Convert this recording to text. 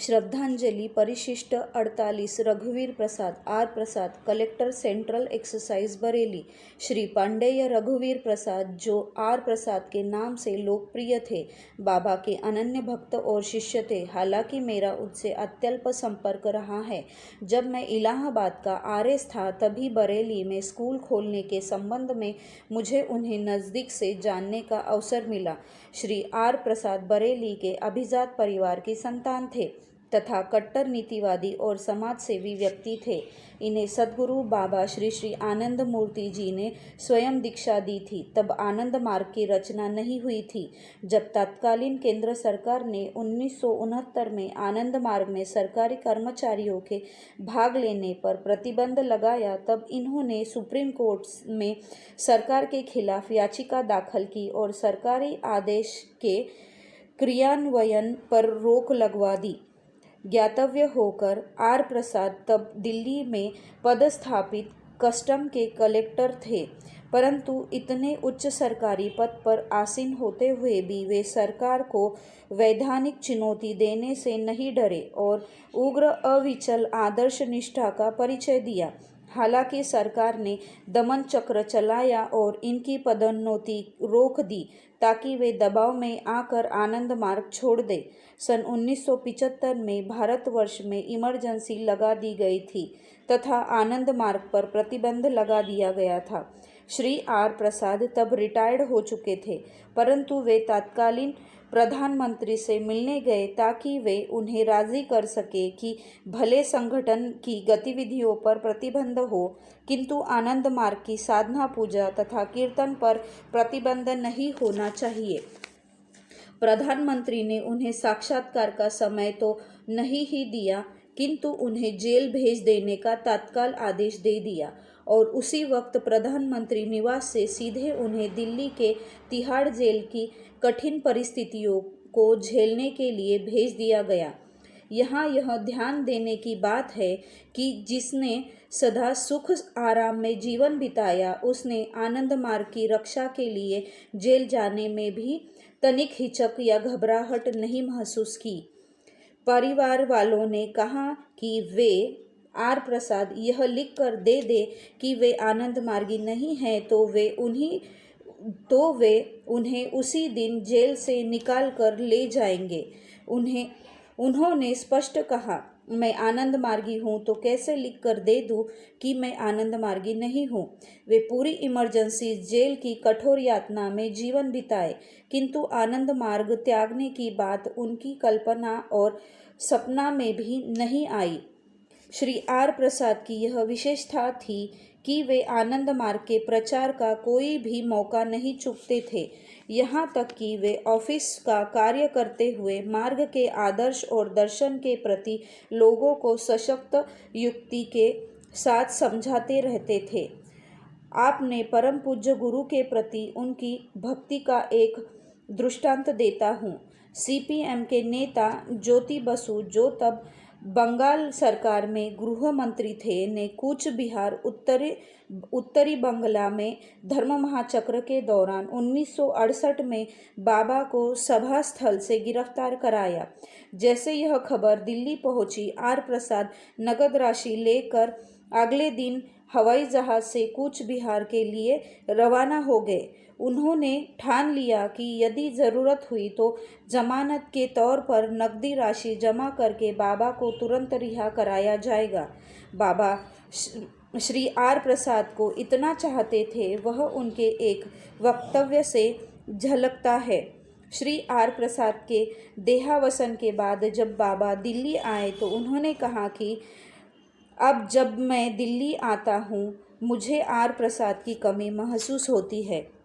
श्रद्धांजलि परिशिष्ट 48 रघुवीर Prasad R Prasad collector central excise Bareilly. Shri Pandey रघुवीर प्रसाद जो आर प्रसाद के नाम से लोकप्रिय थे, बाबा के अनन्य भक्त और शिष्य थे। हालांकि मेरा उनसे अत्यल्प संपर्क रहा है। जब मैं इलाहाबाद का आरएस था तभी बरेली में स्कूल खोलने के संबंध में मुझे उन्हें नज़दीक से जानने का अवसर मिला। श्री आर प्रसाद बरेली के अभिजात परिवार की संतान थे तथा कट्टर नीतिवादी और समाजसेवी व्यक्ति थे। इन्हें सद्गुरु बाबा श्री श्री आनंद मूर्ति जी ने स्वयं दीक्षा दी थी। तब आनंद मार्ग की रचना नहीं हुई थी। जब तत्कालीन केंद्र सरकार ने 1969 में आनंद मार्ग में सरकारी कर्मचारियों के भाग लेने पर प्रतिबंध लगाया, तब इन्होंने सुप्रीम कोर्ट में सरकार के खिलाफ याचिका दाखिल की और सरकारी आदेश के क्रियान्वयन पर रोक लगवा दी। ज्ञातव्य होकर आर प्रसाद तब दिल्ली में पदस्थापित कस्टम के कलेक्टर थे, परंतु इतने उच्च सरकारी पद पर आसीन होते हुए भी वे सरकार को वैधानिक चुनौती देने से नहीं डरे और उग्र अविचल आदर्श निष्ठा का परिचय दिया। हालांकि सरकार ने दमन चक्र चलाया और इनकी पदोन्नति रोक दी ताकि वे दबाव में आकर आनंद मार्ग छोड़ दें। सन 1975 में भारतवर्ष में इमरजेंसी लगा दी गई थी तथा आनंद मार्ग पर प्रतिबंध लगा दिया गया था। श्री आर प्रसाद तब रिटायर्ड हो चुके थे, परंतु वे तत्कालीन प्रधानमंत्री से मिलने गए ताकि वे उन्हें राजी कर सके कि भले संगठन की गतिविधियों पर प्रतिबंध हो, किंतु आनंद मार्ग की साधना पूजा तथा कीर्तन पर प्रतिबंध नहीं होना चाहिए। प्रधानमंत्री ने उन्हें साक्षात्कार का समय तो नहीं ही दिया, किंतु उन्हें जेल भेज देने का तत्काल आदेश दे दिया और उसी वक्त प्रधानमंत्री निवास से सीधे उन्हें दिल्ली के तिहाड़ जेल की कठिन परिस्थितियों को झेलने के लिए भेज दिया गया। यहाँ यह ध्यान देने की बात है कि जिसने सदा सुख आराम में जीवन बिताया, उसने आनंद मार्ग की रक्षा के लिए जेल जाने में भी तनिक हिचक या घबराहट नहीं महसूस की। परिवार वालों ने कहा कि वे आर प्रसाद यह लिख कर दे दे कि वे आनंद मार्गी नहीं हैं तो वे उन्हें उसी दिन जेल से निकाल कर ले जाएंगे। उन्होंने स्पष्ट कहा, मैं आनंद मार्गी हूँ तो कैसे लिख कर दे दूँ कि मैं आनंद मार्गी नहीं हूँ। वे पूरी इमरजेंसी जेल की कठोर यातना में जीवन बिताए, किंतु आनंद मार्ग त्यागने की बात उनकी कल्पना और सपना में भी नहीं आई। श्री आर प्रसाद की यह विशेषता थी कि वे आनंद मार्ग के प्रचार का कोई भी मौका नहीं चूकते थे। यहाँ तक कि वे ऑफिस का कार्य करते हुए मार्ग के आदर्श और दर्शन के प्रति लोगों को सशक्त युक्ति के साथ समझाते रहते थे। आपने परम पूज्य गुरु के प्रति उनकी भक्ति का एक दृष्टांत देता हूँ। सीपीएम के नेता ज्योति बसु, जो तब बंगाल सरकार में गृह मंत्री थे, ने कूच बिहार उत्तरी बंगला में धर्म महाचक्र के दौरान 1968 में बाबा को सभा स्थल से गिरफ्तार कराया। जैसे यह खबर दिल्ली पहुंची, आर प्रसाद नगद राशि लेकर अगले दिन हवाई जहाज से कूच बिहार के लिए रवाना हो गए। उन्होंने ठान लिया कि यदि ज़रूरत हुई तो जमानत के तौर पर नकदी राशि जमा करके बाबा को तुरंत रिहा कराया जाएगा। बाबा श्री आर प्रसाद को इतना चाहते थे, वह उनके एक वक्तव्य से झलकता है। श्री आर प्रसाद के देहावसान के बाद जब बाबा दिल्ली आए तो उन्होंने कहा कि अब जब मैं दिल्ली आता हूँ, मुझे आर प्रसाद की कमी महसूस होती है।